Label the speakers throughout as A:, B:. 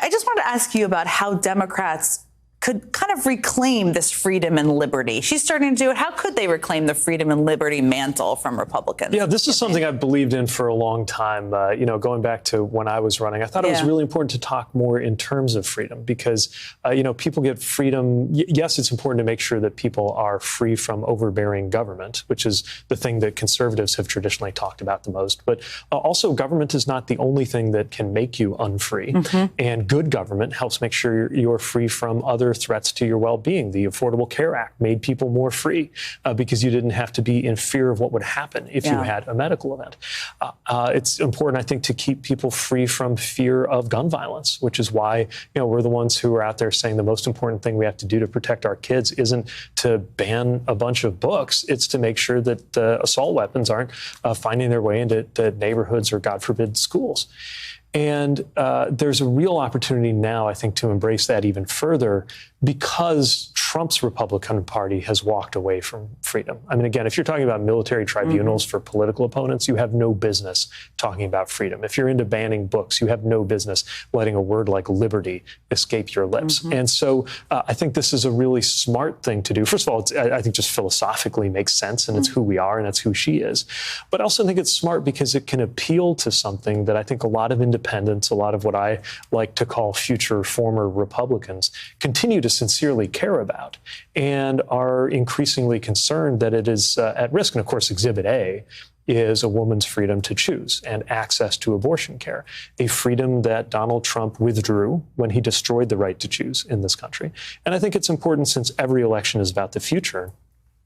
A: I just wanted to ask you about how Democrats could kind of reclaim this freedom and liberty. She's starting to do it. How could they reclaim the freedom and liberty mantle from Republicans?
B: Yeah, this is something I've believed in for a long time. Going back to when I was running, I thought it was really important to talk more in terms of freedom because, people get freedom. Yes, it's important to make sure that people are free from overbearing government, which is the thing that conservatives have traditionally talked about the most. But also, government is not the only thing that can make you unfree. Mm-hmm. And good government helps make sure you're free from other threats to your well-being. The Affordable Care Act made people more free because you didn't have to be in fear of what would happen if you had a medical event. It's important, I think, to keep people free from fear of gun violence, which is why we're the ones who are out there saying the most important thing we have to do to protect our kids isn't to ban a bunch of books. It's to make sure that assault weapons aren't finding their way into neighborhoods or, God forbid, schools. And there's a real opportunity now, I think, to embrace that even further because Trump's Republican Party has walked away from freedom. I mean, again, if you're talking about military tribunals for political opponents, you have no business talking about freedom. If you're into banning books, you have no business letting a word like liberty escape your lips. Mm-hmm. And so I think this is a really smart thing to do. First of all, I think just philosophically makes sense, and it's who we are, and that's who she is. But I also think it's smart because it can appeal to something that I think a lot of independents, a lot of what I like to call future former Republicans, continue to sincerely care about and are increasingly concerned that it is at risk. And of course, Exhibit A is a woman's freedom to choose and access to abortion care, a freedom that Donald Trump withdrew when he destroyed the right to choose in this country. And I think it's important, since every election is about the future,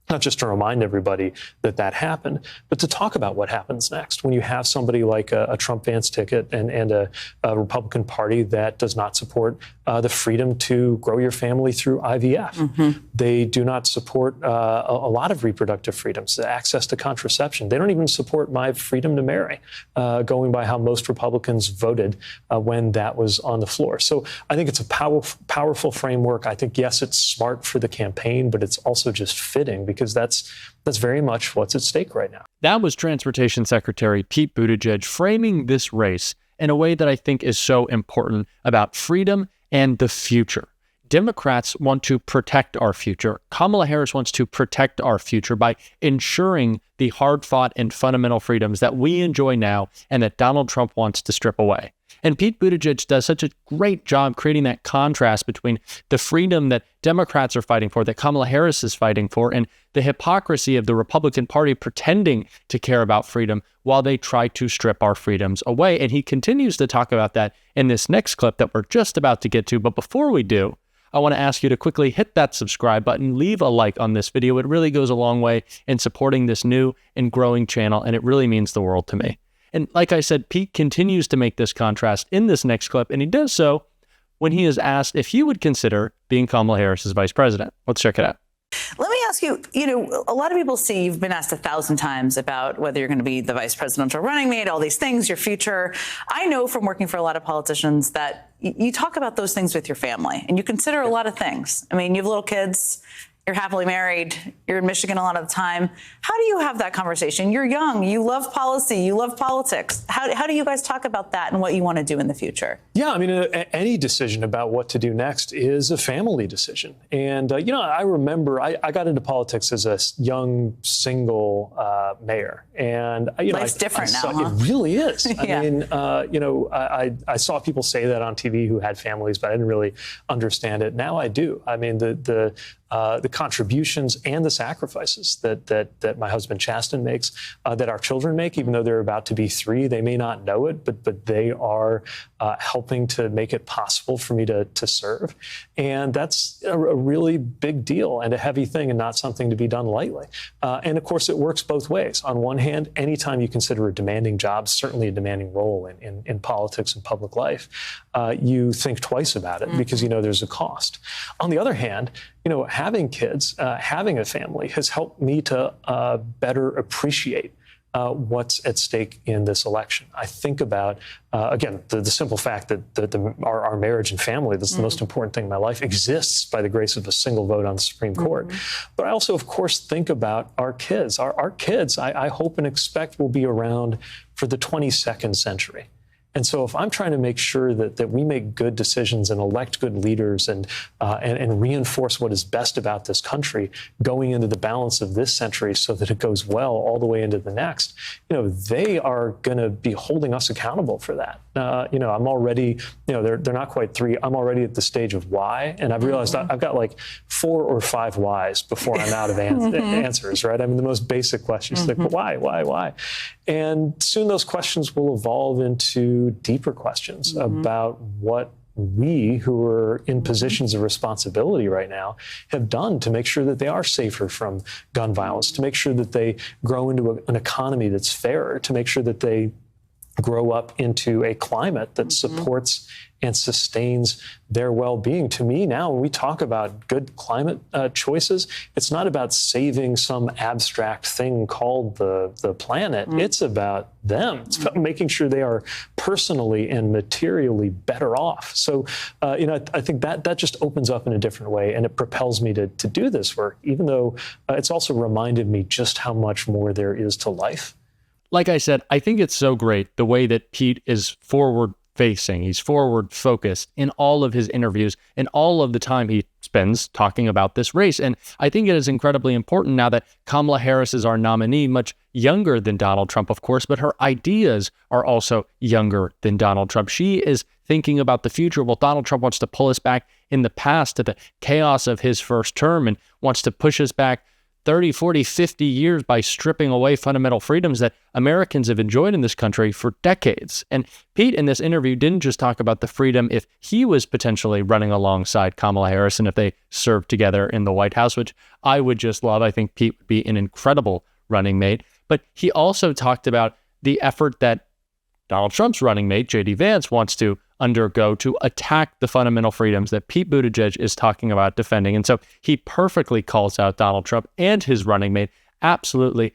B: not just to remind everybody that that happened, but to talk about what happens next when you have somebody like a Trump-Vance ticket and a Republican Party that does not support the freedom to grow your family through IVF. Mm-hmm. They do not support a lot of reproductive freedoms, access to contraception. They don't even support my freedom to marry, going by how most Republicans voted when that was on the floor. So I think it's a powerful framework. I think, yes, it's smart for the campaign, but it's also just fitting because that's very much what's at stake right now.
C: That was Transportation Secretary Pete Buttigieg framing this race in a way that I think is so important about freedom and the future. Democrats want to protect our future. Kamala Harris wants to protect our future by ensuring the hard-fought and fundamental freedoms that we enjoy now and that Donald Trump wants to strip away. And Pete Buttigieg does such a great job creating that contrast between the freedom that Democrats are fighting for, that Kamala Harris is fighting for, and the hypocrisy of the Republican Party pretending to care about freedom while they try to strip our freedoms away. And he continues to talk about that in this next clip that we're just about to get to. But before we do, I want to ask you to quickly hit that subscribe button, leave a like on this video. It really goes a long way in supporting this new and growing channel, and it really means the world to me. And like I said, Pete continues to make this contrast in this next clip, and he does so when he is asked if he would consider being Kamala Harris's vice president. Let's check it out.
A: Let me ask you, a lot of people see you've been asked 1,000 times about whether you're going to be the vice presidential running mate, all these things, your future. I know from working for a lot of politicians that you talk about those things with your family and you consider a lot of things. I mean, you have little kids. You're happily married. You're in Michigan a lot of the time. How do you have that conversation? You're young. You love policy. You love politics. How do you guys talk about that and what you want to do in the future?
B: Yeah, I mean, any decision about what to do next is a family decision. And, I remember I got into politics as a young, single mayor. And,
A: Life's different now, huh?
B: It really is.
A: Yeah.
B: I mean, I saw people say that on TV who had families, but I didn't really understand it. Now I do. I mean, the contributions and the sacrifices that my husband Chasten makes, that our children make, even though they're about to be 3, they may not know it, but they are helping to make it possible for me to serve. And that's a really big deal and a heavy thing and not something to be done lightly. And of course, it works both ways. On one hand, anytime you consider a demanding job, certainly a demanding role in politics and public life, you think twice about it because there's a cost. On the other hand, having kids, having a family has helped me to better appreciate what's at stake in this election. I think about, again, the simple fact that our marriage and family, that's the most important thing in my life, exists by the grace of a single vote on the Supreme Court. But I also, of course, think about our kids. Our kids, I hope and expect, will be around for the 22nd century. And so if I'm trying to make sure that we make good decisions and elect good leaders and reinforce what is best about this country going into the balance of this century so that it goes well all the way into the next, they are going to be holding us accountable for that. I'm already, they're not quite 3. I'm already at the stage of why. And I've realized I've got like 4 or 5 whys before I'm out of answers, right? I mean, the most basic questions, like, why? And soon those questions will evolve into deeper questions about what we who are in positions of responsibility right now have done to make sure that they are safer from gun violence, to make sure that they grow into an economy that's fairer, to make sure that they grow up into a climate that supports and sustains their well-being. To me now, when we talk about good climate choices, it's not about saving some abstract thing called the planet. It's about them. It's about making sure they are personally and materially better off. So, I think that just opens up in a different way, and it propels me to do this work, even though it's also reminded me just how much more there is to life.
C: Like I said, I think it's so great the way that Pete is forward-facing. He's forward-focused in all of his interviews and all of the time he spends talking about this race. And I think it is incredibly important now that Kamala Harris is our nominee, much younger than Donald Trump, of course, but her ideas are also younger than Donald Trump. She is thinking about the future. Well, Donald Trump wants to pull us back in the past to the chaos of his first term and wants to push us back 30, 40, 50 years by stripping away fundamental freedoms that Americans have enjoyed in this country for decades. And Pete, in this interview, didn't just talk about the freedom if he was potentially running alongside Kamala Harris and if they served together in the White House, which I would just love. I think Pete would be an incredible running mate. But he also talked about the effort that Donald Trump's running mate, JD Vance, wants to undergo to attack the fundamental freedoms that Pete Buttigieg is talking about defending. And so he perfectly calls out Donald Trump and his running mate. Absolutely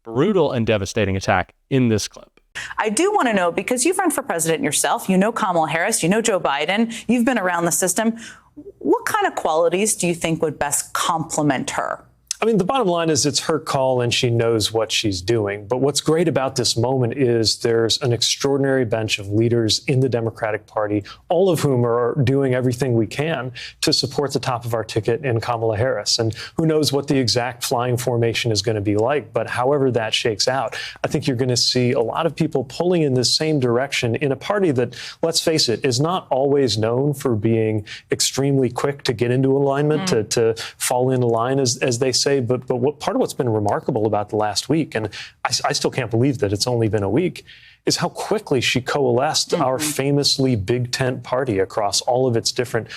C: brutal and devastating attack in this clip.
A: I do want to know, because you've run for president yourself, you know Kamala Harris, you know Joe Biden, you've been around the system. What kind of qualities do you think would best complement her?
B: I mean, the bottom line is it's her call and she knows what she's doing. But what's great about this moment is there's an extraordinary bench of leaders in the Democratic Party, all of whom are doing everything we can to support the top of our ticket in Kamala Harris. And who knows what the exact flying formation is going to be like. But however that shakes out, I think you're going to see a lot of people pulling in this same direction in a party that, let's face it, is not always known for being extremely quick to get into alignment, to fall into line, as they say. But part of what's been remarkable about the last week, and I still can't believe that it's only been a week, is how quickly she coalesced our famously big tent party across all of its different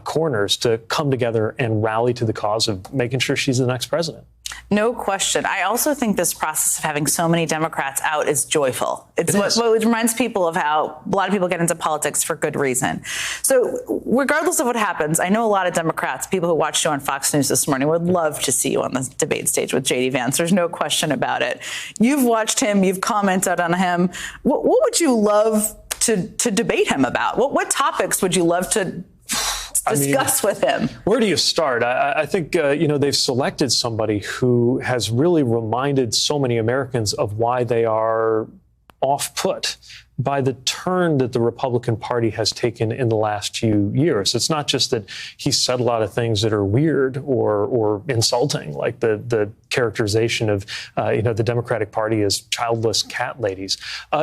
B: corners to come together and rally to the cause of making sure she's the next president.
A: No question. I also think this process of having so many Democrats out is joyful. It's what reminds people of how a lot of people get into politics for good reason. So regardless of what happens, I know a lot of Democrats, people who watched you on Fox News this morning, would love to see you on the debate stage with JD Vance. There's no question about it. You've watched him. You've commented on him. What would you love to debate him about? What topics would you love to discuss with him?
B: Where do you start? I think, they've selected somebody who has really reminded so many Americans of why they are off-put by the turn that the Republican Party has taken in the last few years. It's not just that he said a lot of things that are weird or insulting, like the characterization of, the Democratic Party as childless cat ladies.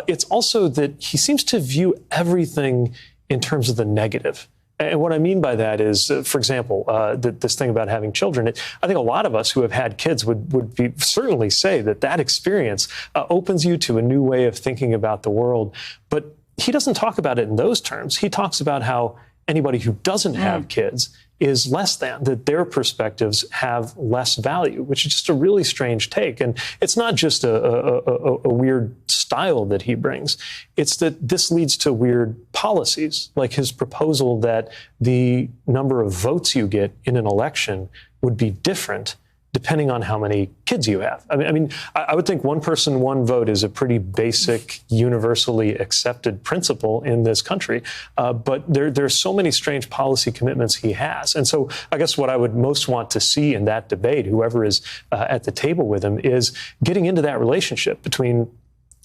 B: It's also that he seems to view everything in terms of the negative. And what I mean by that is, for example, this thing about having children, I think a lot of us who have had kids would certainly say that experience opens you to a new way of thinking about the world. But he doesn't talk about it in those terms. He talks about how anybody who doesn't have kids is less than, that their perspectives have less value, which is just a really strange take. And it's not just a weird style that he brings. It's that this leads to weird policies, like his proposal that the number of votes you get in an election would be different depending on how many kids you have. I mean, I would think one person, one vote is a pretty basic, universally accepted principle in this country. But there's so many strange policy commitments he has. And so I guess what I would most want to see in that debate, whoever is at the table with him, is getting into that relationship between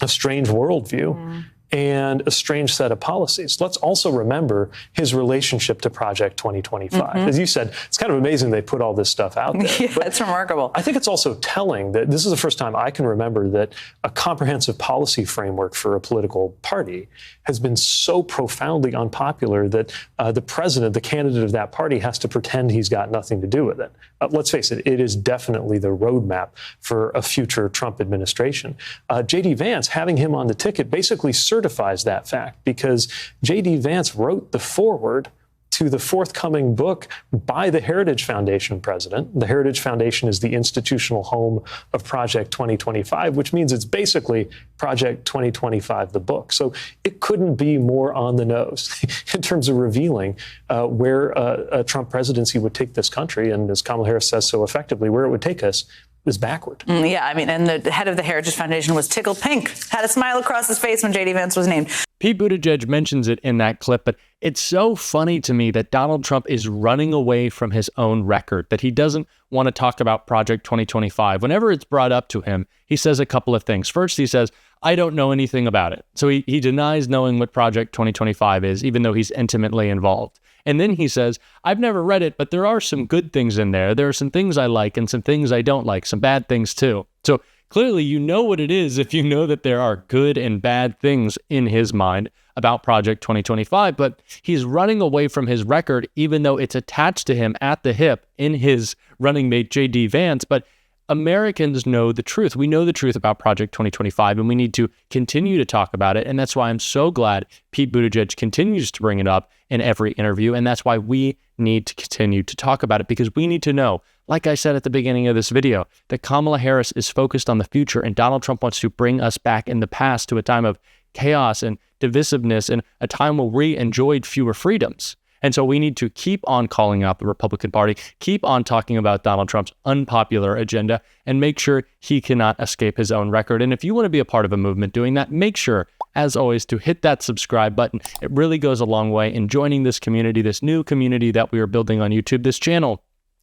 B: a strange worldview and a strange set of policies. Let's also remember his relationship to Project 2025. As you said, it's kind of amazing they put all this stuff out there.
A: Yeah, it's remarkable.
B: I think it's also telling that this is the first time I can remember that a comprehensive policy framework for a political party has been so profoundly unpopular that the president, the candidate of that party, has to pretend he's got nothing to do with it. Let's face it, it is definitely the roadmap for a future Trump administration. JD Vance, having him on the ticket, basically certifies that fact, because JD Vance wrote the foreword to the forthcoming book by the Heritage Foundation president. The Heritage Foundation is the institutional home of Project 2025, which means it's basically Project 2025, the book. So it couldn't be more on the nose in terms of revealing where a Trump presidency would take this country. And as Kamala Harris says so effectively, where it would take us is backward.
A: Yeah, I mean, and the head of the Heritage Foundation was tickled pink, had a smile across his face when JD Vance was named.
C: Pete Buttigieg mentions it in that clip, but it's so funny to me that Donald Trump is running away from his own record, that he doesn't want to talk about Project 2025. Whenever it's brought up to him, he says a couple of things. First, he says, I don't know anything about it. So he denies knowing what Project 2025 is, even though he's intimately involved. And then he says, I've never read it, but there are some good things in there. There are some things I like and some things I don't like, some bad things too. So clearly, you know what it is if you know that there are good and bad things in his mind about Project 2025, but he's running away from his record, even though it's attached to him at the hip in his running mate, JD Vance. But Americans know the truth. We know the truth about Project 2025, and we need to continue to talk about it. And that's why I'm so glad Pete Buttigieg continues to bring it up in every interview. And that's why we need to continue to talk about it, because we need to know, like I said at the beginning of this video, that Kamala Harris is focused on the future, and Donald Trump wants to bring us back in the past to a time of chaos and divisiveness and a time where we enjoyed fewer freedoms. And so we need to keep on calling out the Republican Party, keep on talking about Donald Trump's unpopular agenda, and make sure he cannot escape his own record. And if you want to be a part of a movement doing that, make sure, as always, to hit that subscribe button. It really goes a long way in joining this community, this new community that we are building on YouTube. This channel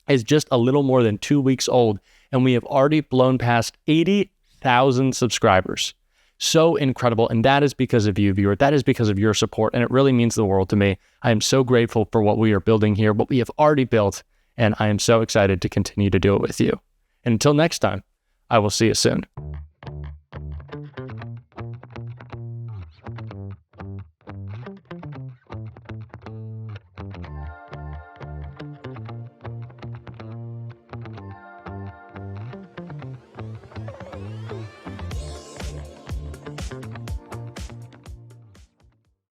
C: is just a little more than 2 weeks old, and we have already blown past 80,000 subscribers. So incredible. And that is because of you, viewer. That is because of your support. And it really means the world to me. I am so grateful for what we are building here, what we have already built. And I am so excited to continue to do it with you. And until next time, I will see you soon.